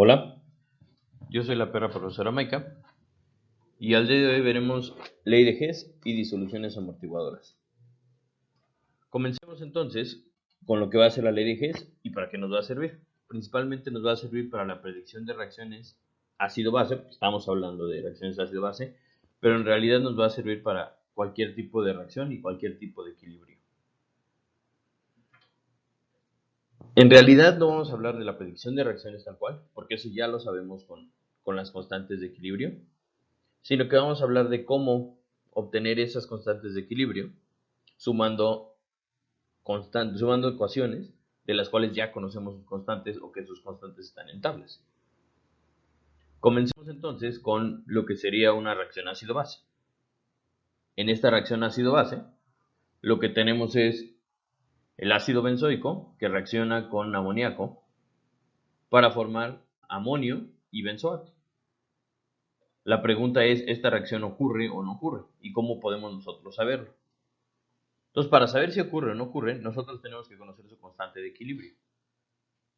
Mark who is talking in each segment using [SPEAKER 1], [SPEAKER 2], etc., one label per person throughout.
[SPEAKER 1] Hola, yo soy la perra profesora Maika y al día de hoy veremos ley de Hess y disoluciones amortiguadoras. Comencemos entonces con lo que va a ser la ley de Hess y para qué nos va a servir. Principalmente nos va a servir para la predicción de reacciones ácido-base, porque estamos hablando de reacciones ácido-base, pero en realidad nos va a servir para cualquier tipo de reacción y cualquier tipo de equilibrio. En realidad no vamos a hablar de la predicción de reacciones tal cual, porque eso ya lo sabemos con las constantes de equilibrio, sino que vamos a hablar de cómo obtener esas constantes de equilibrio sumando ecuaciones de las cuales ya conocemos sus constantes o que sus constantes están en tablas. Comencemos entonces con lo que sería una reacción ácido-base. En esta reacción ácido-base, lo que tenemos es el ácido benzoico que reacciona con amoníaco para formar amonio y benzoato. La pregunta es, ¿esta reacción ocurre o no ocurre? ¿Y cómo podemos nosotros saberlo? Entonces, para saber si ocurre o no ocurre, nosotros tenemos que conocer su constante de equilibrio.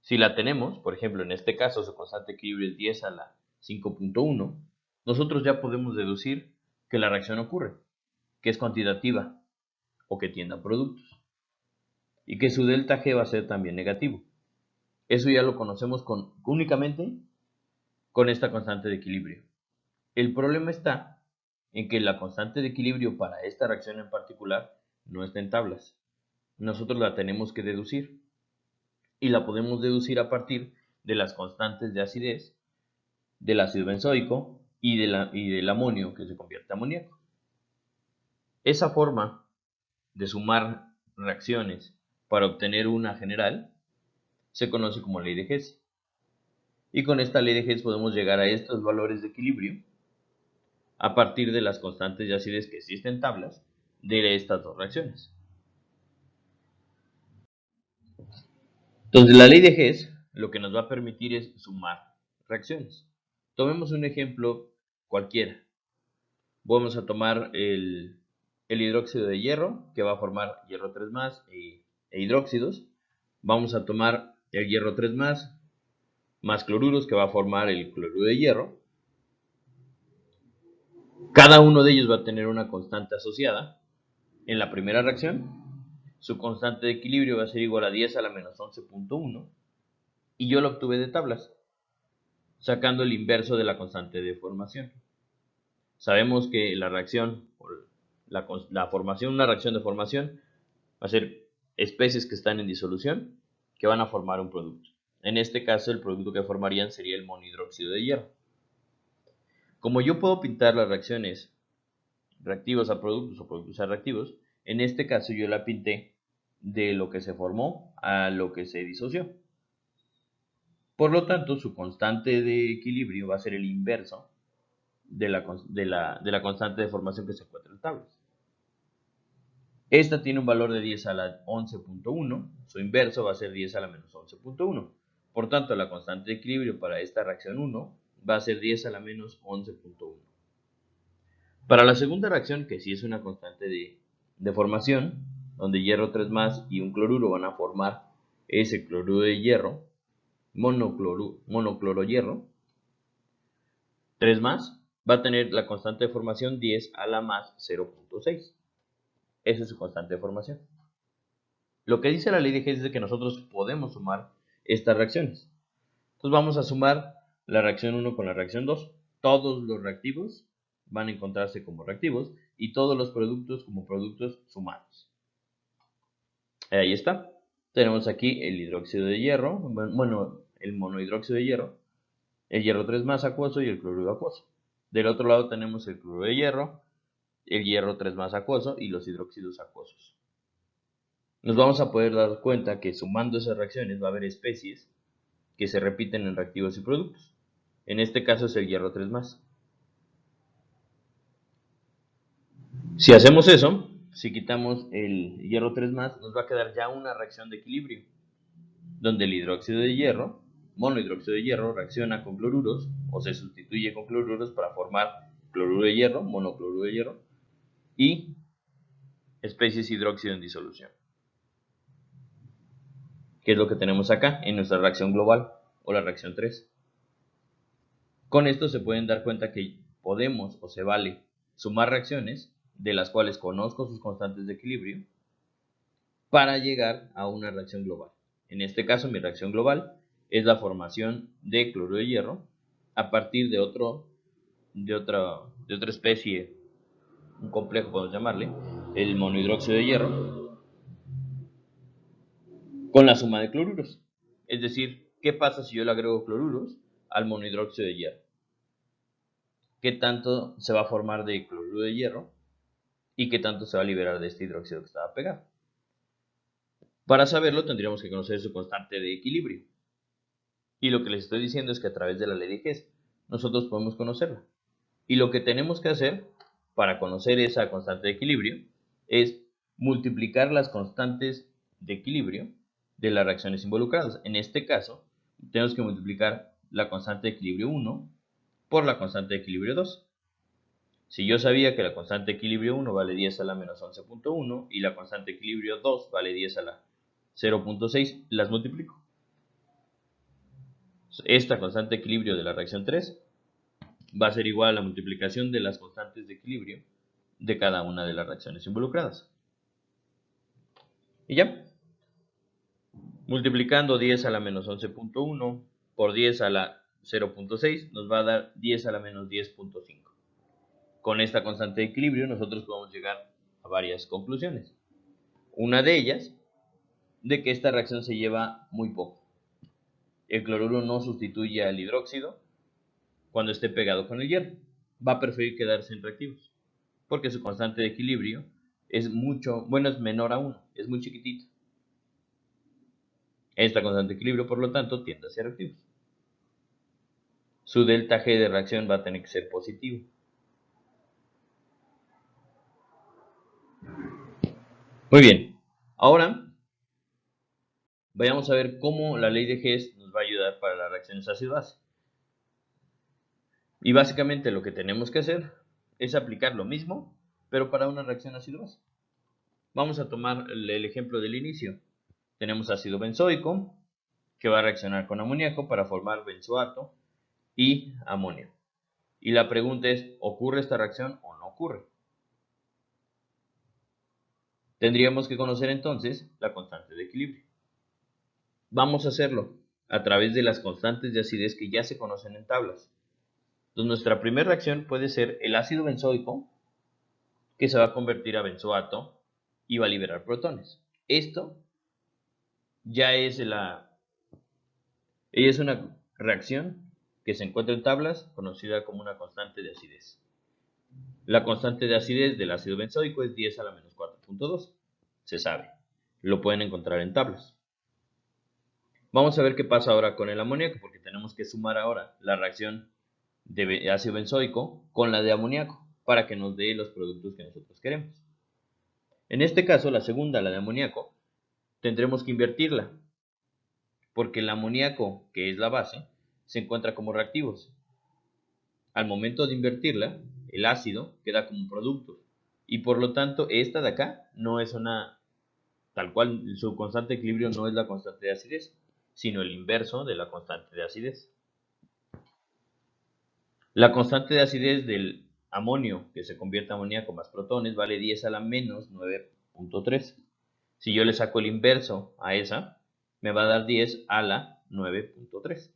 [SPEAKER 1] Si la tenemos, por ejemplo, en este caso su constante de equilibrio es 10 a la 5.1, nosotros ya podemos deducir que la reacción ocurre, que es cuantitativa o que tiende a productos, y que su delta G va a ser también negativo. Eso ya lo conocemos únicamente con esta constante de equilibrio. El problema está en que la constante de equilibrio para esta reacción en particular no está en tablas. Nosotros la tenemos que deducir y la podemos deducir a partir de las constantes de acidez, del ácido benzoico y del amonio que se convierte en amoníaco. Esa forma de sumar reacciones para obtener una general se conoce como ley de Hess. Y con esta ley de Hess podemos llegar a estos valores de equilibrio a partir de las constantes de acidez que existen en tablas de estas dos reacciones. Entonces la ley de Hess lo que nos va a permitir es sumar reacciones. Tomemos un ejemplo cualquiera. Vamos a tomar el hidróxido de hierro, que va a formar hierro 3 más e hidróxidos. Vamos a tomar el hierro 3 más cloruros, que va a formar el cloruro de hierro. Cada uno de ellos va a tener una constante asociada. En la primera reacción, su constante de equilibrio va a ser igual a 10 a la menos 11.1 y yo lo obtuve de tablas, sacando el inverso de la constante de formación. Sabemos que la reacción, la formación, una reacción de formación, va a ser especies que están en disolución que van a formar un producto. En este caso, el producto que formarían sería el monohidróxido de hierro. Como yo puedo pintar las reacciones reactivos a productos o productos a reactivos, en este caso yo la pinté de lo que se formó a lo que se disoció. Por lo tanto, su constante de equilibrio va a ser el inverso de la constante de formación que se encuentra en tablas. Esta tiene un valor de 10 a la 11.1, su inverso va a ser 10 a la menos 11.1. Por tanto, la constante de equilibrio para esta reacción 1 va a ser 10 a la menos 11.1. Para la segunda reacción, que sí es una constante de formación, donde hierro 3 más y un cloruro van a formar ese cloruro de hierro, monocloro hierro, 3 más, va a tener la constante de formación 10 a la más 0.6. Esa es su constante de formación. Lo que dice la ley de Hess es que nosotros podemos sumar estas reacciones. Entonces vamos a sumar la reacción 1 con la reacción 2. Todos los reactivos van a encontrarse como reactivos y todos los productos como productos sumados. Ahí está. Tenemos aquí el hidróxido de hierro, bueno, el monohidróxido de hierro, el hierro 3 más acuoso y el cloruro acuoso. Del otro lado tenemos el cloruro de hierro, el hierro 3 más acuoso y los hidróxidos acuosos. Nos vamos a poder dar cuenta que sumando esas reacciones va a haber especies que se repiten en reactivos y productos. En este caso es el hierro 3 más. Si hacemos eso, si quitamos el hierro 3 más, nos va a quedar ya una reacción de equilibrio, donde el hidróxido de hierro, monohidróxido de hierro, reacciona con cloruros o se sustituye con cloruros para formar cloruro de hierro, monocloruro de hierro y especies hidróxido en disolución, que es lo que tenemos acá en nuestra reacción global o la reacción 3. Con esto se pueden dar cuenta que podemos o se vale sumar reacciones de las cuales conozco sus constantes de equilibrio para llegar a una reacción global. En este caso, mi reacción global es la formación de cloruro de hierro a partir de otra especie, un complejo podemos llamarle, el monohidróxido de hierro, con la suma de cloruros. Es decir, ¿qué pasa si yo le agrego cloruros al monohidróxido de hierro? ¿Qué tanto se va a formar de cloruro de hierro y qué tanto se va a liberar de este hidróxido que estaba pegado? Para saberlo tendríamos que conocer su constante de equilibrio. Y lo que les estoy diciendo es que a través de la ley de Hess nosotros podemos conocerla. Y lo que tenemos que hacer para conocer esa constante de equilibrio es multiplicar las constantes de equilibrio de las reacciones involucradas. En este caso, tenemos que multiplicar la constante de equilibrio 1 por la constante de equilibrio 2. Si yo sabía que la constante de equilibrio 1 vale 10 a la menos 11.1 y la constante de equilibrio 2 vale 10 a la 0.6, las multiplico. Esta constante de equilibrio de la reacción 3 va a ser igual a la multiplicación de las constantes de equilibrio de cada una de las reacciones involucradas. Y ya, multiplicando 10 a la menos 11.1 por 10 a la 0.6 nos va a dar 10 a la menos 10.5. Con esta constante de equilibrio nosotros podemos llegar a varias conclusiones. Una de ellas, de que esta reacción se lleva muy poco. El cloruro no sustituye al hidróxido cuando esté pegado con el hierro. Va a preferir quedarse en reactivos, porque su constante de equilibrio es menor a 1, es muy chiquitito. Esta constante de equilibrio, por lo tanto, tiende a ser reactivos. Su delta G de reacción va a tener que ser positivo. Muy bien, ahora vayamos a ver cómo la ley de Hess nos va a ayudar para las reacciones ácido-base. Y básicamente lo que tenemos que hacer es aplicar lo mismo, pero para una reacción ácido-base. Vamos a tomar el ejemplo del inicio. Tenemos ácido benzoico, que va a reaccionar con amoníaco para formar benzoato y amonio. Y la pregunta es, ¿ocurre esta reacción o no ocurre? Tendríamos que conocer entonces la constante de equilibrio. Vamos a hacerlo a través de las constantes de acidez que ya se conocen en tablas. Entonces nuestra primera reacción puede ser el ácido benzoico, que se va a convertir a benzoato y va a liberar protones. Esto ya es una reacción que se encuentra en tablas conocida como una constante de acidez. La constante de acidez del ácido benzoico es 10 a la menos 4.2. Se sabe. Lo pueden encontrar en tablas. Vamos a ver qué pasa ahora con el amoníaco, porque tenemos que sumar ahora la reacción de ácido benzoico con la de amoníaco para que nos dé los productos que nosotros queremos. En este caso, la segunda, la de amoníaco, tendremos que invertirla, porque el amoníaco, que es la base, se encuentra como reactivos. Al momento de invertirla, el ácido queda como producto, y por lo tanto esta de acá no es tal cual, su constante de equilibrio no es la constante de acidez, sino el inverso de la constante de acidez. La constante de acidez del amonio, que se convierte a amoníaco más protones, vale 10 a la menos 9.3. Si yo le saco el inverso a esa, me va a dar 10 a la 9.3.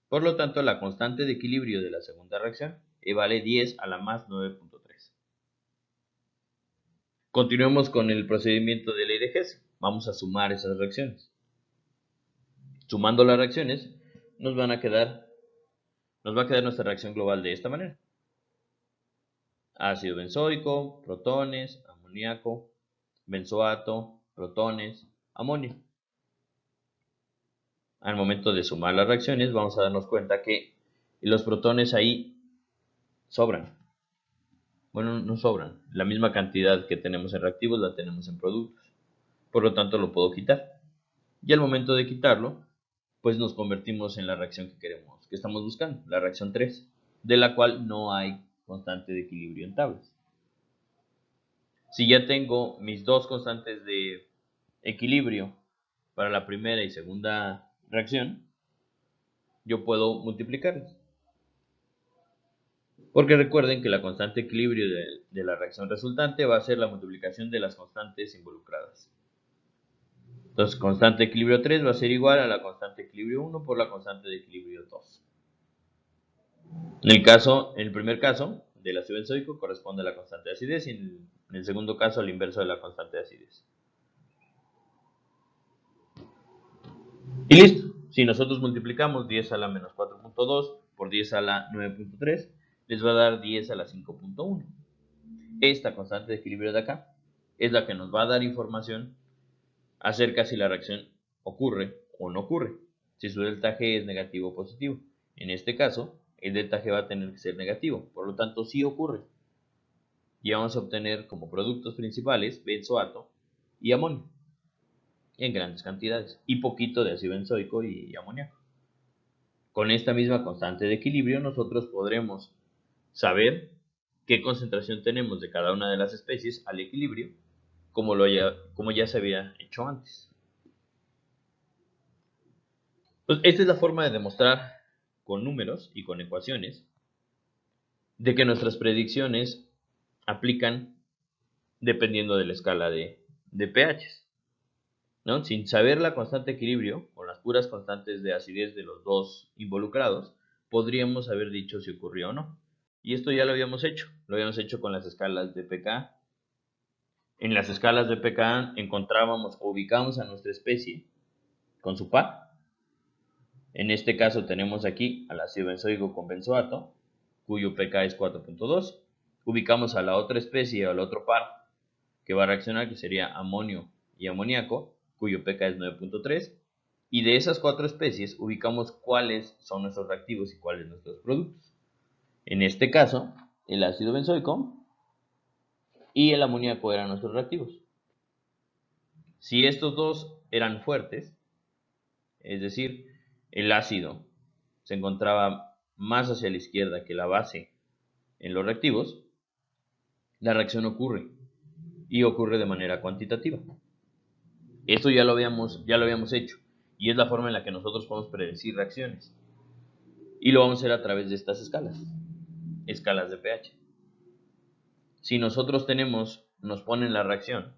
[SPEAKER 1] Por lo tanto, la constante de equilibrio de la segunda reacción vale 10 a la más 9.3. Continuemos con el procedimiento de ley de Hess. Vamos a sumar esas reacciones. Sumando las reacciones, nos va a quedar nuestra reacción global de esta manera. Ácido benzoico, protones, amoníaco, benzoato, protones, amonio. Al momento de sumar las reacciones, vamos a darnos cuenta que los protones ahí sobran. Bueno, no sobran. La misma cantidad que tenemos en reactivos la tenemos en productos. Por lo tanto, lo puedo quitar. Y al momento de quitarlo, pues nos convertimos en la reacción que estamos buscando, la reacción 3, de la cual no hay constante de equilibrio en tablas. Si ya tengo mis dos constantes de equilibrio para la primera y segunda reacción, yo puedo multiplicarlas. Porque recuerden que la constante de equilibrio de la reacción resultante va a ser la multiplicación de las constantes involucradas. Entonces, constante de equilibrio 3 va a ser igual a la constante de equilibrio 1 por la constante de equilibrio 2. En el primer caso del ácido benzoico corresponde a la constante de acidez y en el segundo caso al inverso de la constante de acidez. Y listo. Si nosotros multiplicamos 10 a la menos 4.2 por 10 a la 9.3, les va a dar 10 a la 5.1. Esta constante de equilibrio de acá es la que nos va a dar información acerca si la reacción ocurre o no ocurre, si su delta G es negativo o positivo. En este caso, el delta G va a tener que ser negativo, por lo tanto sí ocurre. Y vamos a obtener como productos principales benzoato y amonio en grandes cantidades y poquito de ácido benzoico y amoníaco. Con esta misma constante de equilibrio nosotros podremos saber qué concentración tenemos de cada una de las especies al equilibrio, como ya se había hecho antes. Entonces, esta es la forma de demostrar con números y con ecuaciones de que nuestras predicciones aplican dependiendo de la escala de pHs. ¿No? Sin saber la constante de equilibrio o las puras constantes de acidez de los dos involucrados, podríamos haber dicho si ocurrió o no. Y esto ya lo habíamos hecho con las escalas de pK. En las escalas de pK encontrábamos o ubicamos a nuestra especie con su par. En este caso tenemos aquí al ácido benzoico con benzoato, cuyo pK es 4.2. Ubicamos a la otra especie o al otro par que va a reaccionar, que sería amonio y amoníaco, cuyo pK es 9.3. Y de esas cuatro especies ubicamos cuáles son nuestros reactivos y cuáles nuestros productos. En este caso, el ácido benzoico y el amoníaco eran nuestros reactivos. Si estos dos eran fuertes, es decir, el ácido se encontraba más hacia la izquierda que la base en los reactivos, la reacción ocurre y ocurre de manera cuantitativa. Esto ya lo habíamos hecho y es la forma en la que nosotros podemos predecir reacciones. Y lo vamos a hacer a través de estas escalas de pH. Si nosotros nos ponen la reacción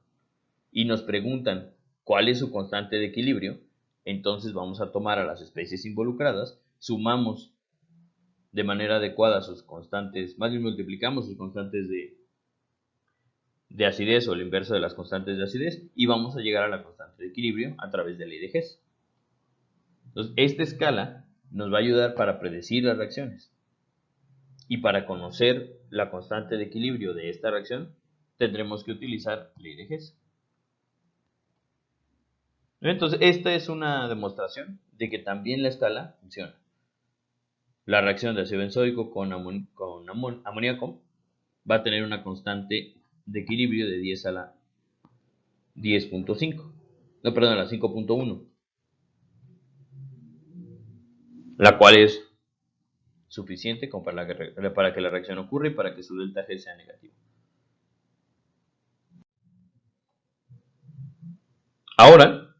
[SPEAKER 1] y nos preguntan cuál es su constante de equilibrio, entonces vamos a tomar a las especies involucradas, sumamos de manera adecuada sus constantes, más bien multiplicamos sus constantes de acidez o el inverso de las constantes de acidez y vamos a llegar a la constante de equilibrio a través de la ley de Hess. Entonces, esta escala nos va a ayudar para predecir las reacciones y para conocer la constante de equilibrio de esta reacción tendremos que utilizar ley de Hess. Entonces, esta es una demostración de que también la escala funciona. La reacción de ácido benzoico con amoníaco va a tener una constante de equilibrio de 10 a la 10.5. No, perdón, a la 5.1. La cual es suficiente como para que la reacción ocurra y para que su delta G sea negativo. Ahora,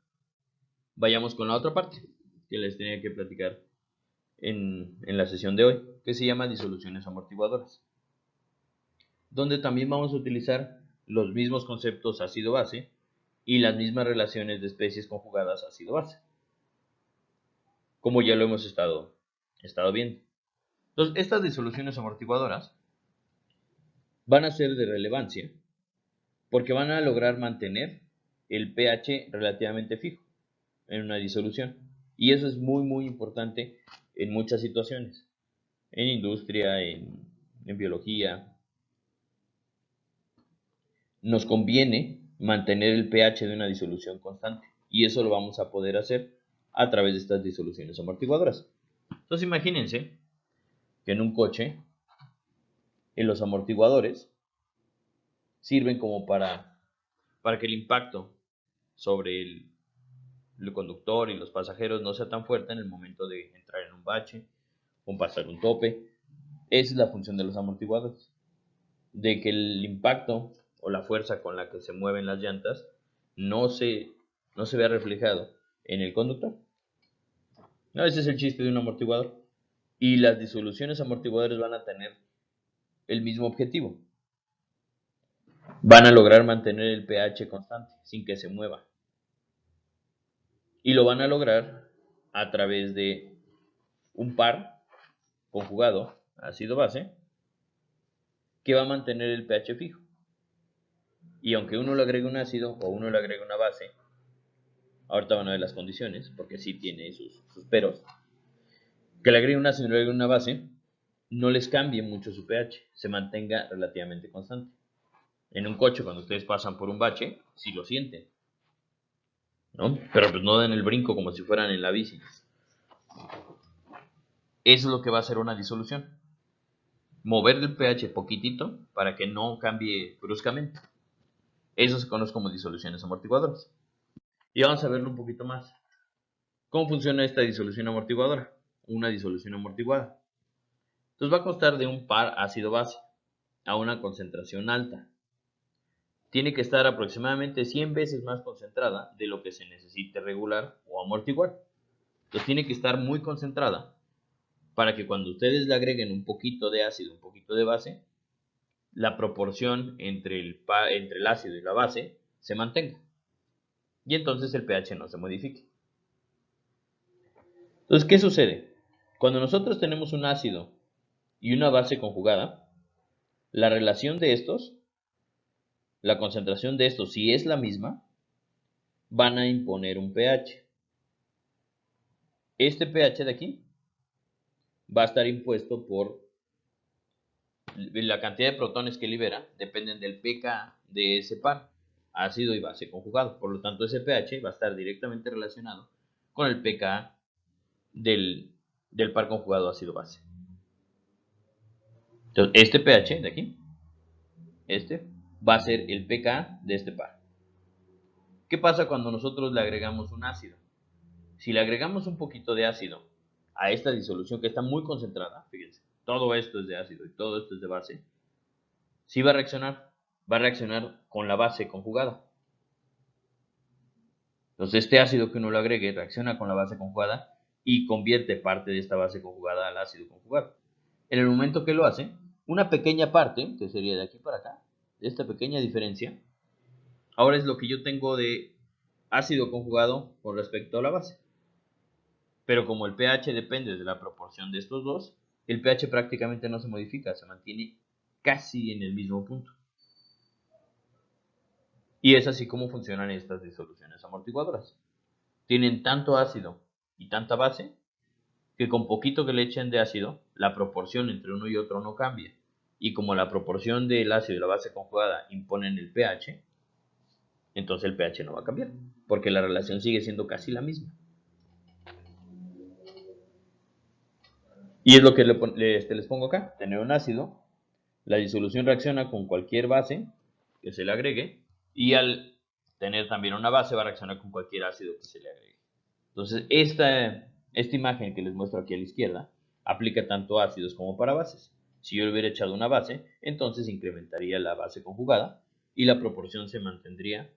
[SPEAKER 1] vayamos con la otra parte que les tenía que platicar en la sesión de hoy, que se llama disoluciones amortiguadoras, donde también vamos a utilizar los mismos conceptos ácido-base y las mismas relaciones de especies conjugadas ácido-base, como ya lo hemos estado viendo. Entonces, estas disoluciones amortiguadoras van a ser de relevancia porque van a lograr mantener el pH relativamente fijo en una disolución. Y eso es muy importante en muchas situaciones, en industria, en biología. Nos conviene mantener el pH de una disolución constante y eso lo vamos a poder hacer a través de estas disoluciones amortiguadoras. Entonces imagínense que en un coche, en los amortiguadores sirven como para que el impacto sobre el conductor y los pasajeros no sea tan fuerte en el momento de entrar en un bache o pasar un tope. Esa es la función de los amortiguadores, de que el impacto o la fuerza con la que se mueven las llantas no se vea reflejado en el conductor. No, ese es el chiste de un amortiguador. Y las disoluciones amortiguadores van a tener el mismo objetivo. Van a lograr mantener el pH constante sin que se mueva. Y lo van a lograr a través de un par conjugado ácido-base que va a mantener el pH fijo. Y aunque uno le agregue un ácido o uno le agregue una base, ahorita van a ver las condiciones, porque sí tiene sus peros, que le agregue un ácido y le agregue una base, no les cambie mucho su pH, se mantenga relativamente constante. En un coche, cuando ustedes pasan por un bache, sí lo sienten, ¿no? Pero pues no den el brinco como si fueran en la bici. Eso es lo que va a hacer una disolución. Mover el pH poquitito para que no cambie bruscamente. Eso se conoce como disoluciones amortiguadoras. Y vamos a verlo un poquito más. ¿Cómo funciona esta disolución amortiguadora? Una disolución amortiguada. Entonces va a constar de un par ácido-base a una concentración alta. Tiene que estar aproximadamente 100 veces más concentrada de lo que se necesite regular o amortiguar. Entonces tiene que estar muy concentrada para que cuando ustedes le agreguen un poquito de ácido, un poquito de base, la proporción entre el ácido y la base se mantenga. Y entonces el pH no se modifique. Entonces, ¿qué sucede? Cuando nosotros tenemos un ácido y una base conjugada, la relación de estos, la concentración de estos, si es la misma, van a imponer un pH. Este pH de aquí va a estar impuesto por la cantidad de protones que libera, dependen del pK de ese par, ácido y base conjugado. Por lo tanto, ese pH va a estar directamente relacionado con el pK del par conjugado ácido-base. Entonces, este pH de aquí, este, va a ser el pK de este par. ¿Qué pasa cuando nosotros le agregamos un ácido? Si le agregamos un poquito de ácido a esta disolución que está muy concentrada, fíjense, todo esto es de ácido y todo esto es de base, ¿sí va a reaccionar con la base conjugada. Entonces este ácido que uno le agregue reacciona con la base conjugada y convierte parte de esta base conjugada al ácido conjugado. En el momento que lo hace, una pequeña parte, que sería de aquí para acá, esta pequeña diferencia, ahora es lo que yo tengo de ácido conjugado con respecto a la base. Pero como el pH depende de la proporción de estos dos, el pH prácticamente no se modifica, se mantiene casi en el mismo punto. Y es así como funcionan estas disoluciones amortiguadoras. Tienen tanto ácido y tanta base que con poquito que le echen de ácido, la proporción entre uno y otro no cambia. Y como la proporción del ácido y la base conjugada imponen el pH, entonces el pH no va a cambiar, porque la relación sigue siendo casi la misma. Y es lo que les pongo acá, tener un ácido, la disolución reacciona con cualquier base que se le agregue, y al tener también una base va a reaccionar con cualquier ácido que se le agregue. Entonces, esta imagen que les muestro aquí a la izquierda aplica tanto a ácidos como para bases. Si yo le hubiera echado una base, entonces incrementaría la base conjugada y la proporción se mantendría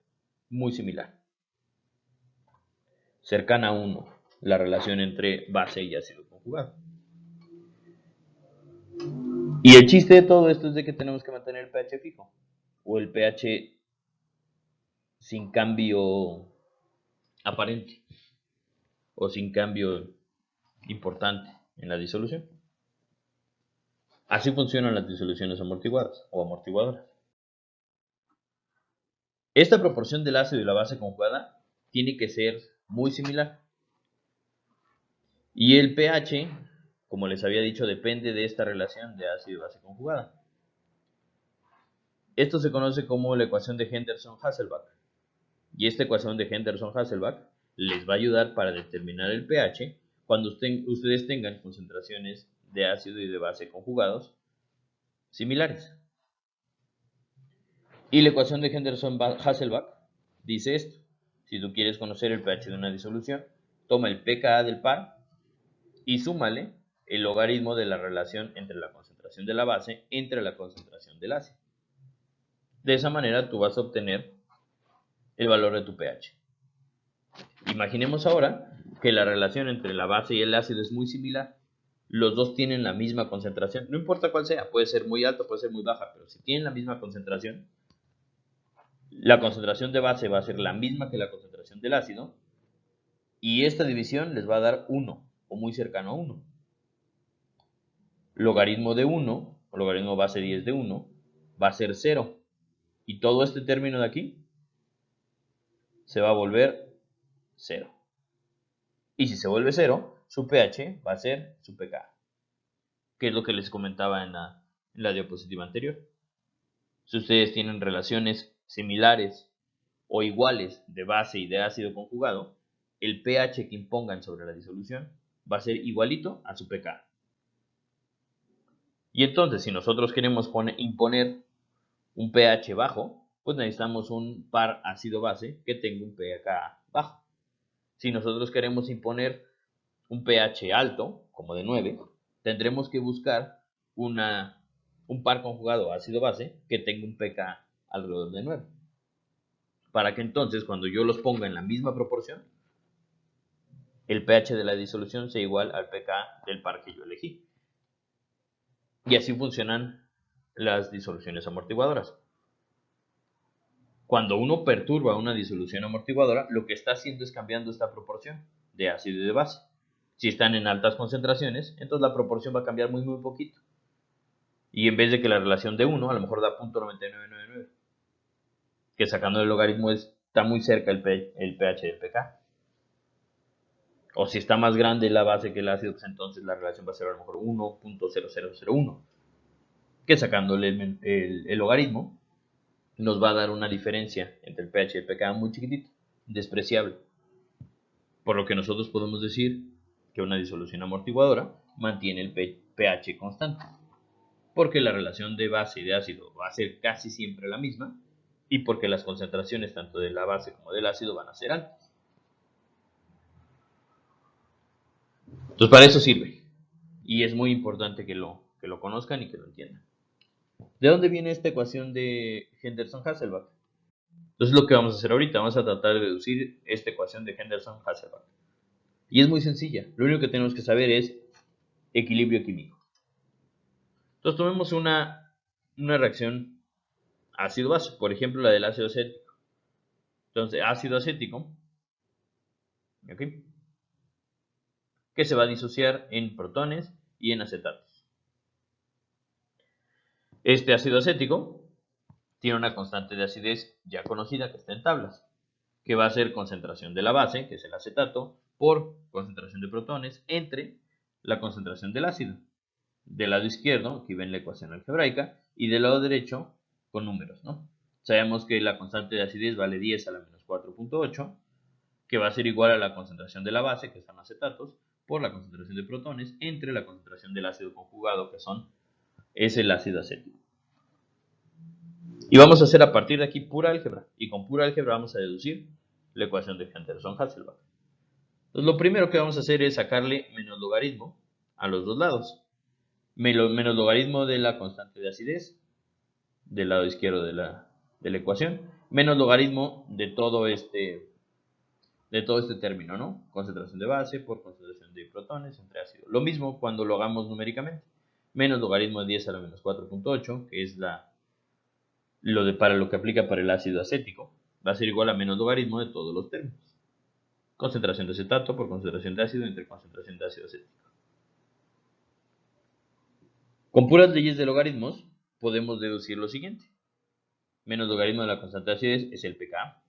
[SPEAKER 1] muy similar. Cercana a 1, la relación entre base y ácido conjugado. Y el chiste de todo esto es de que tenemos que mantener el pH fijo, o el pH sin cambio aparente, o sin cambio importante en la disolución. Así funcionan las disoluciones amortiguadas o amortiguadoras. Esta proporción del ácido y la base conjugada tiene que ser muy similar. Y el pH, como les había dicho, depende de esta relación de ácido y base conjugada. Esto se conoce como la ecuación de Henderson-Hasselbalch. Y esta ecuación de Henderson-Hasselbalch les va a ayudar para determinar el pH cuando ustedes tengan concentraciones de ácido y de base conjugados similares. Y la ecuación de Henderson-Hasselbalch dice esto. Si tú quieres conocer el pH de una disolución, toma el pKa del par y súmale el logaritmo de la relación entre la concentración de la base entre la concentración del ácido. De esa manera tú vas a obtener el valor de tu pH. Imaginemos ahora que la relación entre la base y el ácido es muy similar. los dos tienen la misma concentración, no importa cuál sea, puede ser muy alta, puede ser muy baja, pero si tienen la misma concentración, la concentración de base va a ser la misma que la concentración del ácido, y esta división les va a dar 1, o muy cercano a 1. Logaritmo de 1, o logaritmo base 10 de 1, va a ser 0. Y todo este término de aquí se va a volver 0. Y si se vuelve 0, su pH va a ser su pK, que es lo que les comentaba en la diapositiva anterior. Si ustedes tienen relaciones similares o iguales de base y de ácido conjugado, el pH que impongan sobre la disolución va a ser igualito a su pK. Y entonces, si nosotros queremos imponer un pH bajo, pues necesitamos un par ácido-base que tenga un pH bajo. Si nosotros queremos imponer un pH alto, como de 9, tendremos que buscar un par conjugado ácido-base que tenga un pK alrededor de 9. Para que entonces, cuando yo los ponga en la misma proporción, el pH de la disolución sea igual al pK del par que yo elegí. Y así funcionan las disoluciones amortiguadoras. Cuando uno perturba una disolución amortiguadora, lo que está haciendo es cambiando esta proporción de ácido y de base. Si están en altas concentraciones, entonces la proporción va a cambiar muy poquito. Y en vez de que la relación de 1, a lo mejor da 0.9999, que sacando el logaritmo está muy cerca el pH del pK. O si está más grande la base que el ácido, pues entonces la relación va a ser a lo mejor 1.0001, que sacándole el logaritmo nos va a dar una diferencia entre el pH y el pK muy chiquitito, despreciable. Por lo que nosotros podemos decir que una disolución amortiguadora mantiene el pH constante, porque la relación de base y de ácido va a ser casi siempre la misma, y porque las concentraciones tanto de la base como del ácido van a ser altas. Entonces para eso sirve, y es muy importante que lo conozcan y que lo entiendan. ¿De dónde viene esta ecuación de Henderson-Hasselbalch? Entonces lo que vamos a hacer ahorita, vamos a tratar de deducir esta ecuación de Henderson-Hasselbalch. Y es muy sencilla, lo único que tenemos que saber es equilibrio químico. Entonces tomemos una reacción ácido-base, por ejemplo la del ácido acético. Entonces ácido acético, ¿okay?, que se va a disociar en protones y en acetatos. Este ácido acético tiene una constante de acidez ya conocida que está en tablas, que va a ser concentración de la base, que es el acetato, por concentración de protones entre la concentración del ácido. Del lado izquierdo, aquí ven la ecuación algebraica, y del lado derecho con números, ¿no? Sabemos que la constante de acidez vale 10 a la menos 4.8, que va a ser igual a la concentración de la base, que son acetatos, por la concentración de protones entre la concentración del ácido conjugado, que es el ácido acético. Y vamos a hacer a partir de aquí pura álgebra, y con pura álgebra vamos a deducir la ecuación de Henderson-Hasselbalch. Entonces lo primero que vamos a hacer es sacarle menos logaritmo a los dos lados. Menos logaritmo de la constante de acidez del lado izquierdo de la ecuación, menos logaritmo de todo este término, ¿no? Concentración de base por concentración de protones entre ácido. Lo mismo cuando lo hagamos numéricamente. Menos logaritmo de 10 a la menos 4.8, que es para lo que aplica para el ácido acético, va a ser igual a menos logaritmo de todos los términos. Concentración de acetato por concentración de ácido entre concentración de ácido acético. Con puras leyes de logaritmos podemos deducir lo siguiente. Menos logaritmo de la constante de acidez es el pK.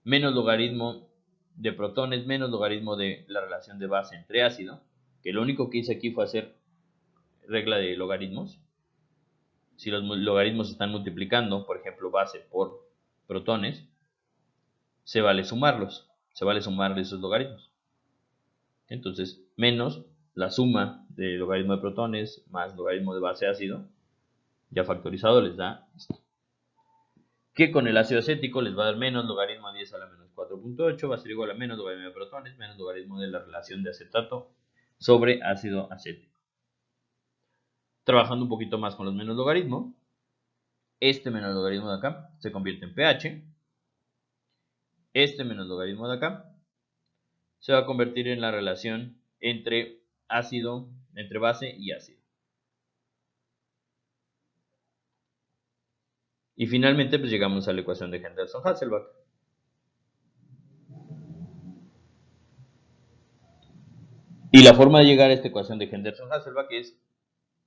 [SPEAKER 1] Menos logaritmo de protones menos logaritmo de la relación de base entre ácido, que lo único que hice aquí fue hacer regla de logaritmos. Si los logaritmos están multiplicando, por ejemplo, base por protones, se vale sumarlos, se vale sumar esos logaritmos. Entonces, menos la suma de logaritmo de protones más logaritmo de base ácido, ya factorizado, les da esto. Que con el ácido acético les va a dar menos logaritmo de 10 a la menos 4.8, va a ser igual a menos logaritmo de protones, menos logaritmo de la relación de acetato sobre ácido acético. Trabajando un poquito más con los menos logaritmos, este menos logaritmo de acá se convierte en pH, este menos logaritmo de acá se va a convertir en la relación entre ácido, entre base y ácido. Y finalmente pues llegamos a la ecuación de Henderson-Hasselbalch. Y la forma de llegar a esta ecuación de Henderson-Hasselbalch es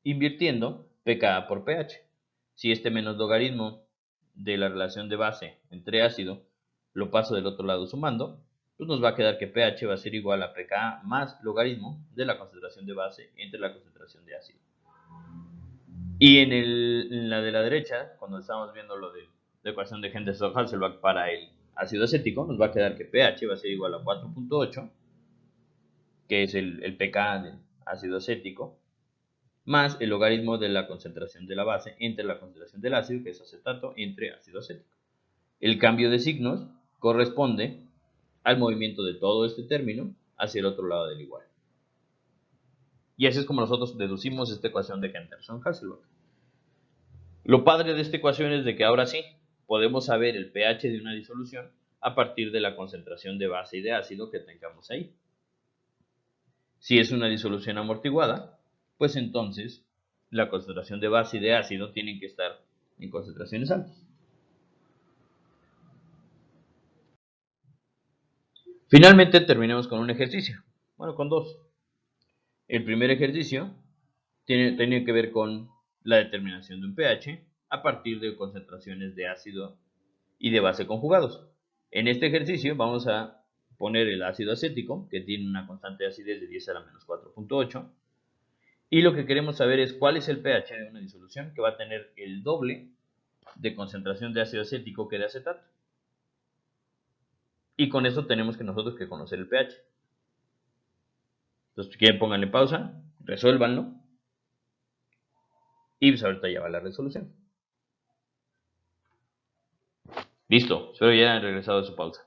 [SPEAKER 1] invirtiendo pKa por pH. Si este menos logaritmo de la relación de base entre ácido lo paso del otro lado sumando, pues nos va a quedar que pH va a ser igual a pKa más logaritmo de la concentración de base entre la concentración de ácido. Y en la de la derecha, cuando estamos viendo lo de la ecuación de Henderson-Hasselbalch para el ácido acético, nos va a quedar que pH va a ser igual a 4.8, que es el pKa del ácido acético, más el logaritmo de la concentración de la base entre la concentración del ácido, que es acetato, entre ácido acético. El cambio de signos corresponde al movimiento de todo este término hacia el otro lado del igual. Y así es como nosotros deducimos esta ecuación de Henderson-Hasselbalch. Lo padre de esta ecuación es de que ahora sí podemos saber el pH de una disolución a partir de la concentración de base y de ácido que tengamos ahí. Si es una disolución amortiguada, pues entonces la concentración de base y de ácido tienen que estar en concentraciones altas. Finalmente terminemos con un ejercicio, bueno, con dos. El primer ejercicio tiene que ver con la determinación de un pH a partir de concentraciones de ácido y de base conjugados. En este ejercicio vamos a poner el ácido acético, que tiene una constante de acidez de 10 a la menos 4.8, y lo que queremos saber es cuál es el pH de una disolución que va a tener el doble de concentración de ácido acético que de acetato. Y con eso tenemos que nosotros que conocer el pH. Entonces, si quieren, pónganle pausa, resuélvanlo, y pues ahorita ya va la resolución. Listo, espero ya hayan regresado de su pausa.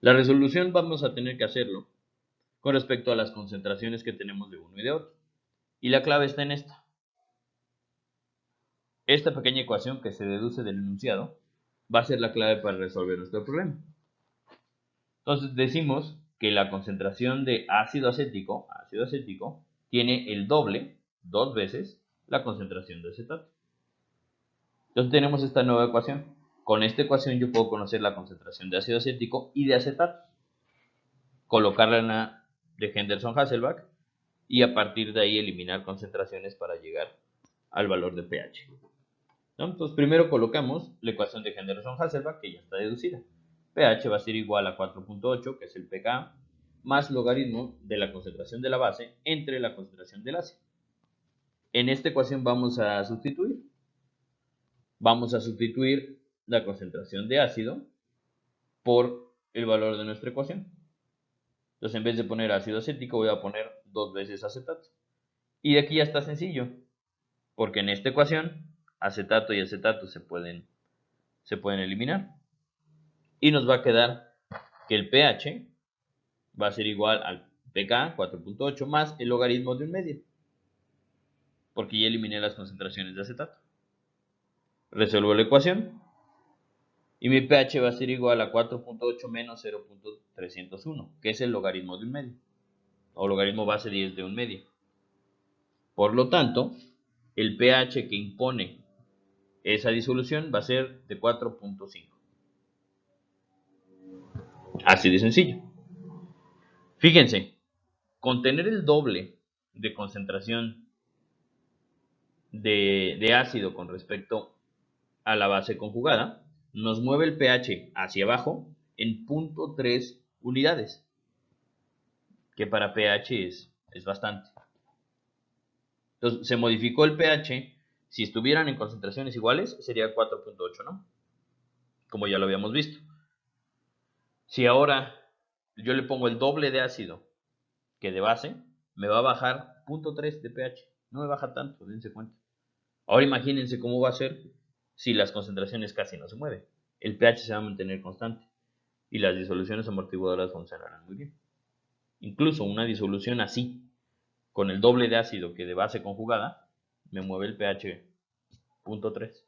[SPEAKER 1] La resolución vamos a tener que hacerlo con respecto a las concentraciones que tenemos de uno y de otro. Y la clave está en esta. Esta pequeña ecuación que se deduce del enunciado va a ser la clave para resolver nuestro problema. Entonces decimos que la concentración de ácido acético tiene el doble, 2 veces, la concentración de acetato. Entonces tenemos esta nueva ecuación. Con esta ecuación yo puedo conocer la concentración de ácido acético y de acetato, colocarla en la de Henderson-Hasselbalch y a partir de ahí eliminar concentraciones para llegar al valor de pH. ¿No? Entonces primero colocamos la ecuación de Henderson-Hasselbalch, que ya está deducida. pH va a ser igual a 4.8, que es el pKa, más logaritmo de la concentración de la base entre la concentración del ácido. En esta ecuación vamos a sustituir. Vamos a sustituir la concentración de ácido por el valor de nuestra ecuación. Entonces en vez de poner ácido acético voy a poner 2 veces acetato. Y de aquí ya está sencillo, porque en esta ecuación acetato y acetato se pueden eliminar. Y nos va a quedar que el pH va a ser igual al pK 4.8 más el logaritmo de un medio, porque ya eliminé las concentraciones de acetato. Resuelvo la ecuación y mi pH va a ser igual a 4.8 menos 0.301, que es el logaritmo de un medio, o logaritmo base 10 de un medio. Por lo tanto, el pH que impone esa disolución va a ser de 4.5. Así de sencillo. Fíjense, con tener el doble de concentración de ácido con respecto a la base conjugada, nos mueve el pH hacia abajo en 0.3 unidades, que para pH es bastante. Entonces, se modificó el pH. Si estuvieran en concentraciones iguales, sería 4.8, ¿no? Como ya lo habíamos visto. Si ahora yo le pongo el doble de ácido que de base, me va a bajar 0.3 de pH. No me baja tanto, dense cuenta. Ahora imagínense cómo va a ser si las concentraciones casi no se mueven. El pH se va a mantener constante y las disoluciones amortiguadoras funcionarán muy bien. Incluso una disolución así, con el doble de ácido que de base conjugada, me mueve el pH 0.3.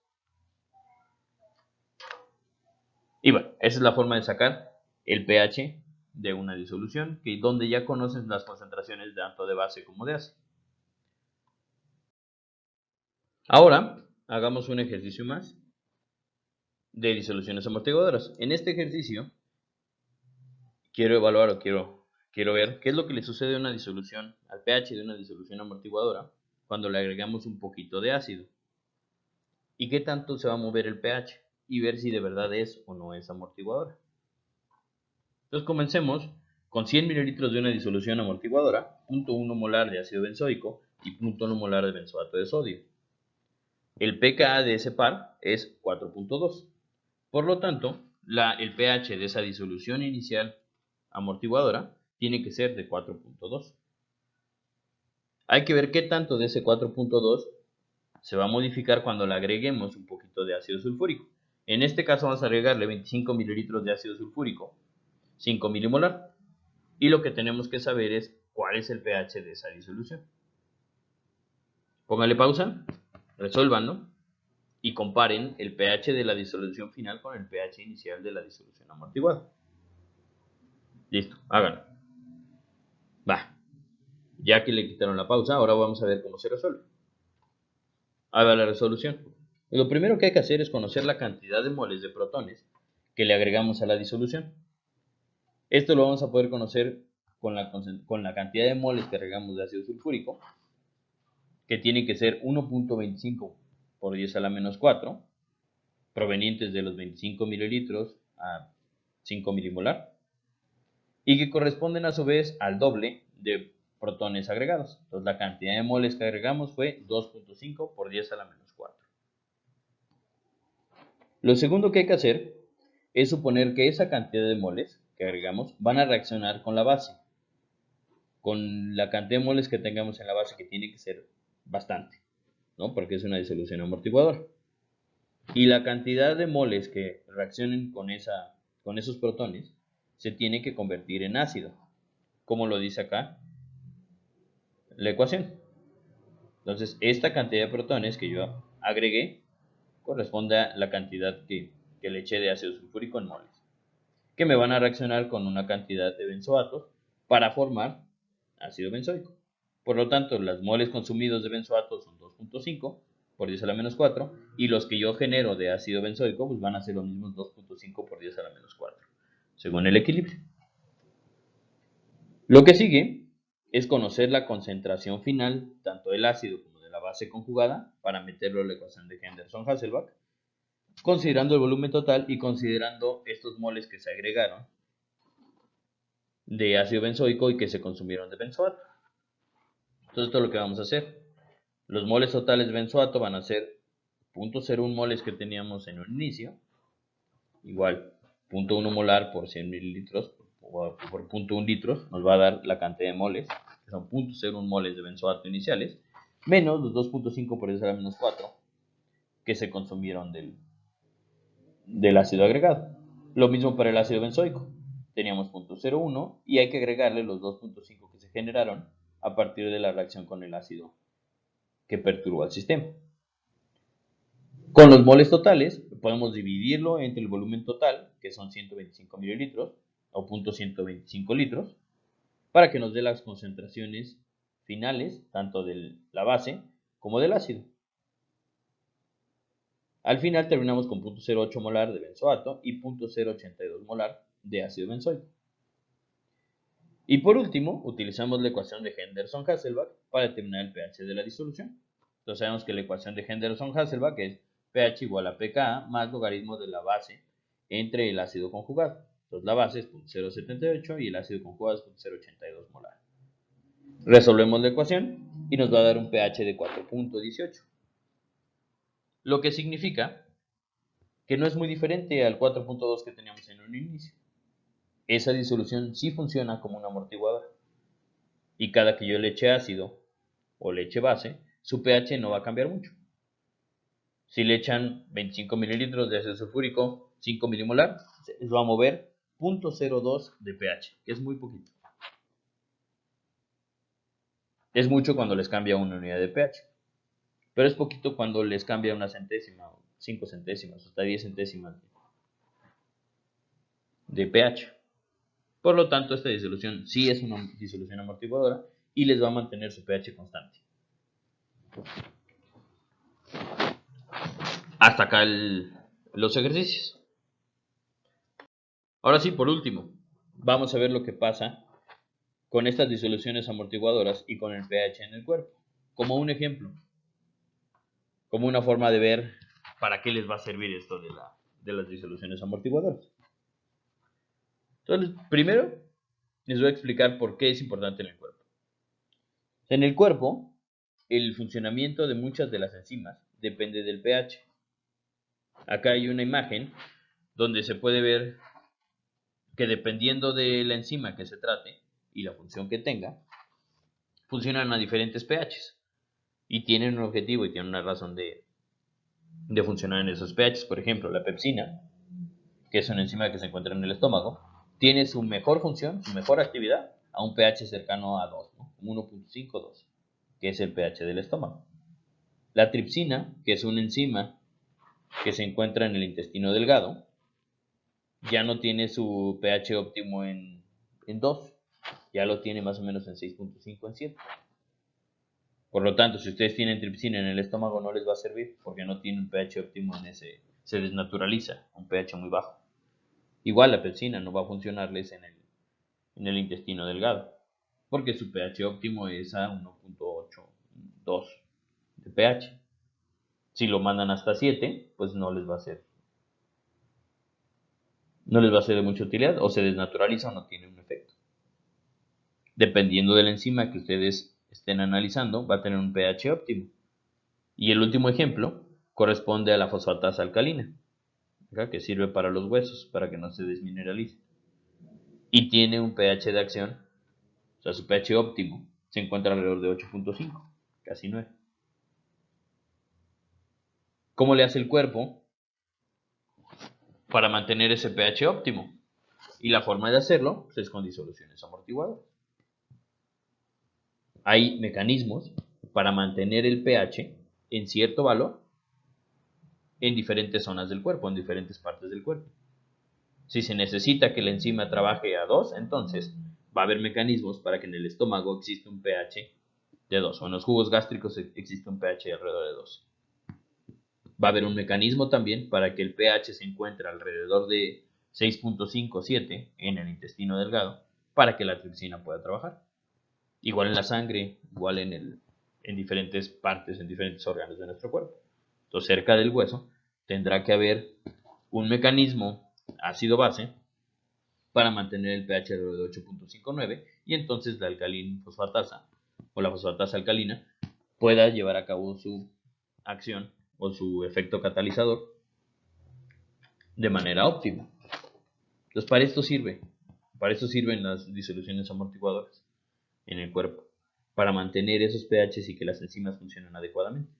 [SPEAKER 1] Y bueno, esa es la forma de sacar el pH de una disolución, donde ya conoces las concentraciones tanto de base como de ácido. Ahora, hagamos un ejercicio más de disoluciones amortiguadoras. En este ejercicio, quiero evaluar o quiero ver qué es lo que le sucede a una disolución, al pH de una disolución amortiguadora, cuando le agregamos un poquito de ácido. Y qué tanto se va a mover el pH, y ver si de verdad es o no es amortiguadora. Entonces comencemos con 100 mililitros de una disolución amortiguadora, 0.1 molar de ácido benzoico y 0.1 molar de benzoato de sodio. El pKa de ese par es 4.2. Por lo tanto, el pH de esa disolución inicial amortiguadora tiene que ser de 4.2. Hay que ver qué tanto de ese 4.2 se va a modificar cuando le agreguemos un poquito de ácido sulfúrico. En este caso vamos a agregarle 25 mililitros de ácido sulfúrico, 5 milimolar. Y lo que tenemos que saber es cuál es el pH de esa disolución. Póngale pausa, resuélvanlo y comparen el pH de la disolución final con el pH inicial de la disolución amortiguada. Listo, háganlo. Va. Ya que le quitaron la pausa, ahora vamos a ver cómo se resuelve. Ahí va la resolución. Lo primero que hay que hacer es conocer la cantidad de moles de protones que le agregamos a la disolución. Esto lo vamos a poder conocer con la cantidad de moles que agregamos de ácido sulfúrico, que tiene que ser 1.25 por 10 a la menos 4, provenientes de los 25 mililitros a 5 milimolar, y que corresponden a su vez al doble de protones agregados. Entonces la cantidad de moles que agregamos fue 2.5 por 10 a la menos 4. Lo segundo que hay que hacer es suponer que esa cantidad de moles que agregamos van a reaccionar con la base, con la cantidad de moles que tengamos en la base, que tiene que ser bastante, ¿no? Porque es una disolución amortiguadora. Y la cantidad de moles que reaccionen con esos protones se tiene que convertir en ácido, como lo dice acá la ecuación. Entonces, esta cantidad de protones que yo agregué corresponde a la cantidad que le eché de ácido sulfúrico en moles, que me van a reaccionar con una cantidad de benzoatos para formar ácido benzoico. Por lo tanto, las moles consumidos de benzoato son 2.5 por 10 a la menos 4, y los que yo genero de ácido benzoico pues van a ser los mismos 2.5 por 10 a la menos 4, según el equilibrio. Lo que sigue es conocer la concentración final tanto del ácido como de la base conjugada para meterlo en la ecuación de Henderson-Hasselbalch, considerando el volumen total y considerando estos moles que se agregaron de ácido benzoico y que se consumieron de benzoato. Entonces esto es lo que vamos a hacer. Los moles totales de benzoato van a ser 0.01 moles que teníamos en un inicio, igual 0.1 molar por 100 mililitros por 0.1 litros, nos va a dar la cantidad de moles, que son 0.01 moles de benzoato iniciales, menos los 2.5 por 10 a la menos 4 que se consumieron del ácido agregado. Lo mismo para el ácido benzoico. Teníamos 0.01 y hay que agregarle los 2.5 que se generaron a partir de la reacción con el ácido que perturba el sistema. Con los moles totales podemos dividirlo entre el volumen total, que son 125 mililitros o 0.125 litros, para que nos dé las concentraciones finales, tanto de la base como del ácido. Al final terminamos con 0.08 molar de benzoato y 0.082 molar de ácido benzoico. Y por último, utilizamos la ecuación de Henderson-Hasselbalch para determinar el pH de la disolución. Entonces sabemos que la ecuación de Henderson-Hasselbalch es pH igual a pKa más logaritmo de la base entre el ácido conjugado. Entonces la base es 0.078 y el ácido conjugado es 0.082 molar. Resolvemos la ecuación y nos va a dar un pH de 4.18. Lo que significa que no es muy diferente al 4.2 que teníamos en un inicio. Esa disolución sí funciona como un amortiguador. Y cada que yo le eche ácido o le eche base, su pH no va a cambiar mucho. Si le echan 25 mililitros de ácido sulfúrico, 5 milimolar, se va a mover 0.02 de pH, que es muy poquito. Es mucho cuando les cambia una unidad de pH, pero es poquito cuando les cambia una centésima, 5 centésimas, hasta 10 centésimas de pH. Por lo tanto, esta disolución sí es una disolución amortiguadora y les va a mantener su pH constante. Hasta acá los ejercicios. Ahora sí, por último, vamos a ver lo que pasa con estas disoluciones amortiguadoras y con el pH en el cuerpo. Como un ejemplo, como una forma de ver para qué les va a servir esto de las disoluciones amortiguadoras. Entonces, primero les voy a explicar por qué es importante en el cuerpo. En el cuerpo, el funcionamiento de muchas de las enzimas depende del pH. Acá hay una imagen donde se puede ver que dependiendo de la enzima que se trate y la función que tenga, funcionan a diferentes pHs y tienen un objetivo y tienen una razón de funcionar en esos pHs. Por ejemplo, la pepsina, que es una enzima que se encuentra en el estómago, tiene su mejor función, su mejor actividad a un pH cercano a 2, ¿no? 1.52, que es el pH del estómago. La tripsina, que es una enzima que se encuentra en el intestino delgado, ya no tiene su pH óptimo en 2, ya lo tiene más o menos en 6.5, en 7. Por lo tanto, si ustedes tienen tripsina en el estómago no les va a servir porque no tiene un pH óptimo en ese, se desnaturaliza, un pH muy bajo. Igual la pepsina no va a funcionarles en el intestino delgado porque su pH óptimo es a 1.82 de pH. Si lo mandan hasta 7, pues no les va a ser de mucha utilidad, o se desnaturaliza o no tiene un efecto. Dependiendo de la enzima que ustedes estén analizando, va a tener un pH óptimo. Y el último ejemplo corresponde a la fosfatasa alcalina, que sirve para los huesos, para que no se desmineralice. Y tiene un pH de acción, o sea, su pH óptimo se encuentra alrededor de 8.5, casi 9. ¿Cómo le hace el cuerpo para mantener ese pH óptimo? Y la forma de hacerlo pues, es con disoluciones amortiguadoras. Hay mecanismos para mantener el pH en cierto valor en diferentes zonas del cuerpo, en diferentes partes del cuerpo. Si se necesita que la enzima trabaje a 2, entonces va a haber mecanismos para que en el estómago exista un pH de 2, o en los jugos gástricos existe un pH de alrededor de 2. Va a haber un mecanismo también para que el pH se encuentre alrededor de 6.57 en el intestino delgado para que la tripsina pueda trabajar. Igual en la sangre, igual en diferentes partes, en diferentes órganos de nuestro cuerpo. Entonces, cerca del hueso tendrá que haber un mecanismo ácido-base para mantener el pH alrededor de 8.59 y entonces la alcalina fosfatasa o la fosfatasa alcalina pueda llevar a cabo su acción o su efecto catalizador de manera óptima. Entonces, para esto sirven las disoluciones amortiguadoras en el cuerpo, para mantener esos pHs y que las enzimas funcionen adecuadamente.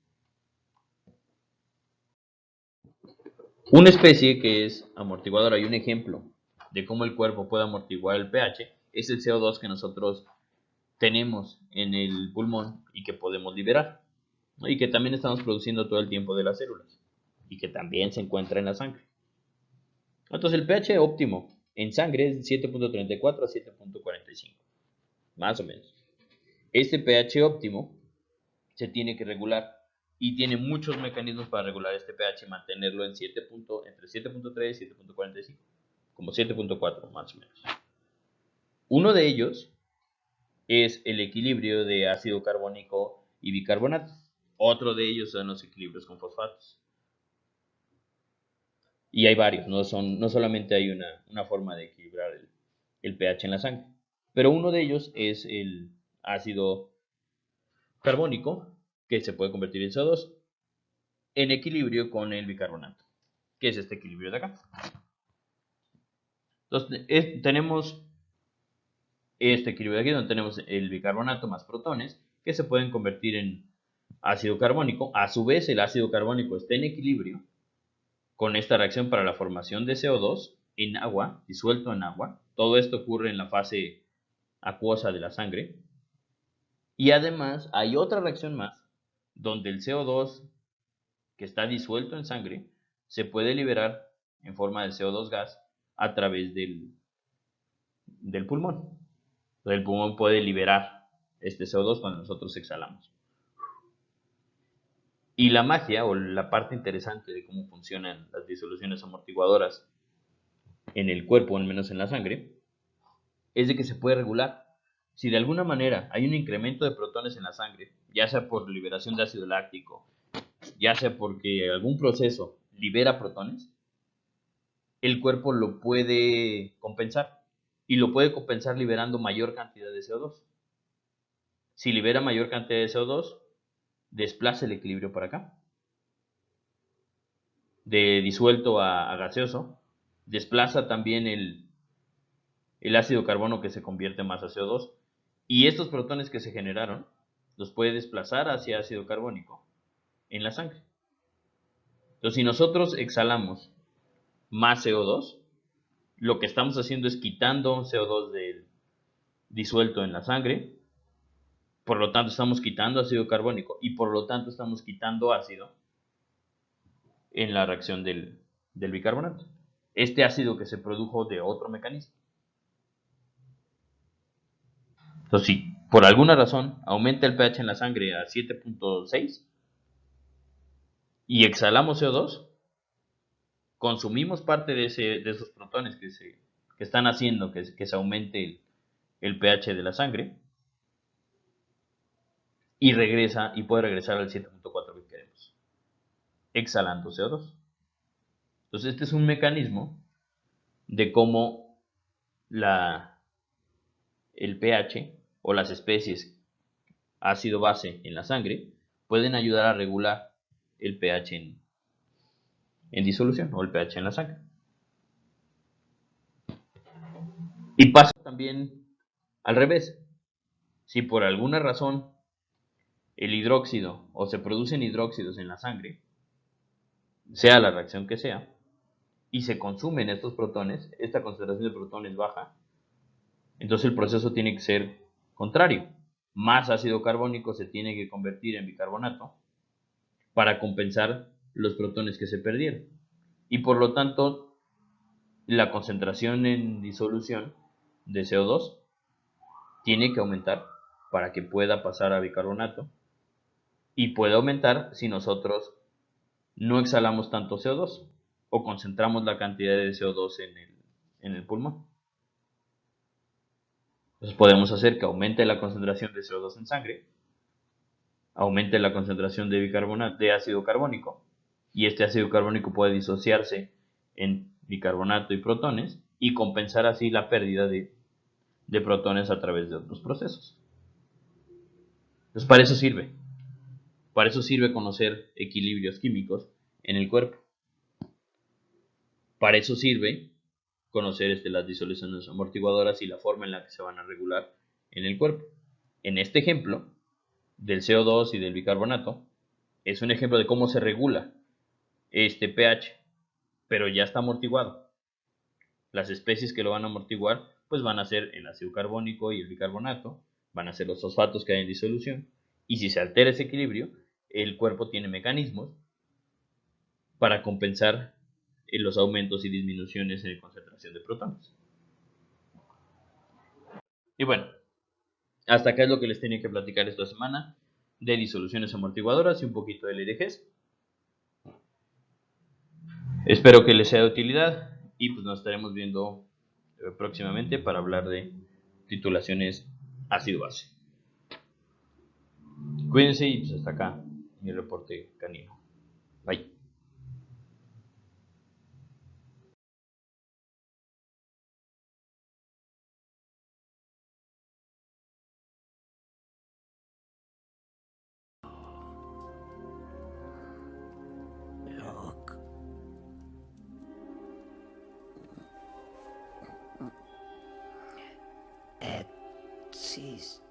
[SPEAKER 1] Una especie que es amortiguadora y un ejemplo de cómo el cuerpo puede amortiguar el pH es el CO2 que nosotros tenemos en el pulmón y que podemos liberar, ¿no? Y que también estamos produciendo todo el tiempo de las células y que también se encuentra en la sangre. Entonces el pH óptimo en sangre es de 7.34 a 7.45, más o menos. Este pH óptimo se tiene que regular y tiene muchos mecanismos para regular este pH y mantenerlo en entre 7.3 y 7.45, como 7.4 más o menos. Uno de ellos es el equilibrio de ácido carbónico y bicarbonato. Otro de ellos son los equilibrios con fosfatos. Y hay varios, no solamente hay una forma de equilibrar el pH en la sangre. Pero uno de ellos es el ácido carbónico, que se puede convertir en CO2, en equilibrio con el bicarbonato, que es este equilibrio de acá. Entonces, tenemos este equilibrio de aquí, donde tenemos el bicarbonato más protones, que se pueden convertir en ácido carbónico. A su vez, el ácido carbónico está en equilibrio con esta reacción para la formación de CO2 en agua, disuelto en agua. Todo esto ocurre en la fase acuosa de la sangre. Y además, hay otra reacción más, donde el CO2 que está disuelto en sangre se puede liberar en forma de CO2 gas a través de del pulmón. Entonces el pulmón puede liberar este CO2 cuando nosotros exhalamos. Y la magia o la parte interesante de cómo funcionan las disoluciones amortiguadoras en el cuerpo, al menos en la sangre, es de que se puede regular. Si de alguna manera hay un incremento de protones en la sangre, ya sea por liberación de ácido láctico, ya sea porque algún proceso libera protones, el cuerpo lo puede compensar. Y lo puede compensar liberando mayor cantidad de CO2. Si libera mayor cantidad de CO2, desplaza el equilibrio para acá. De disuelto a gaseoso, desplaza también el ácido carbono que se convierte más a CO2. Y estos protones que se generaron los puede desplazar hacia ácido carbónico en la sangre. Entonces, si nosotros exhalamos más CO2, lo que estamos haciendo es quitando CO2 del disuelto en la sangre, por lo tanto estamos quitando ácido carbónico y por lo tanto estamos quitando ácido en la reacción del bicarbonato. Este ácido que se produjo de otro mecanismo. Entonces, si por alguna razón aumenta el pH en la sangre a 7.6 y exhalamos CO2, consumimos parte de esos protones que están haciendo que se aumente el pH de la sangre y puede regresar al 7.4 que queremos, exhalando CO2. Entonces, este es un mecanismo de cómo el pH o las especies ácido-base en la sangre pueden ayudar a regular el pH en disolución o el pH en la sangre. Y pasa también al revés. Si por alguna razón el hidróxido o se producen hidróxidos en la sangre, sea la reacción que sea, y se consumen estos protones, esta concentración de protones baja, entonces el proceso tiene que ser contrario. Más ácido carbónico se tiene que convertir en bicarbonato para compensar los protones que se perdieron. Y por lo tanto, la concentración en disolución de CO2 tiene que aumentar para que pueda pasar a bicarbonato y puede aumentar si nosotros no exhalamos tanto CO2 o concentramos la cantidad de CO2 en el pulmón. Entonces podemos hacer que aumente la concentración de CO2 en sangre, aumente la concentración de ácido carbónico y este ácido carbónico puede disociarse en bicarbonato y protones y compensar así la pérdida de protones a través de otros procesos. Entonces para eso sirve. Para eso sirve conocer equilibrios químicos en el cuerpo. Para eso sirve conocer las disoluciones amortiguadoras y la forma en la que se van a regular en el cuerpo. En este ejemplo del CO2 y del bicarbonato, es un ejemplo de cómo se regula este pH, pero ya está amortiguado. Las especies que lo van a amortiguar pues van a ser el ácido carbónico y el bicarbonato, van a ser los fosfatos que hay en disolución, y si se altera ese equilibrio, el cuerpo tiene mecanismos para compensar los aumentos y disminuciones en concentración de protones. Y bueno, hasta acá es lo que les tenía que platicar esta semana de disoluciones amortiguadoras y un poquito de LDGs. Espero que les sea de utilidad y pues nos estaremos viendo próximamente para hablar de titulaciones ácido-base. Cuídense y pues hasta acá mi reporte canino. Bye.
[SPEAKER 2] Look. Existe.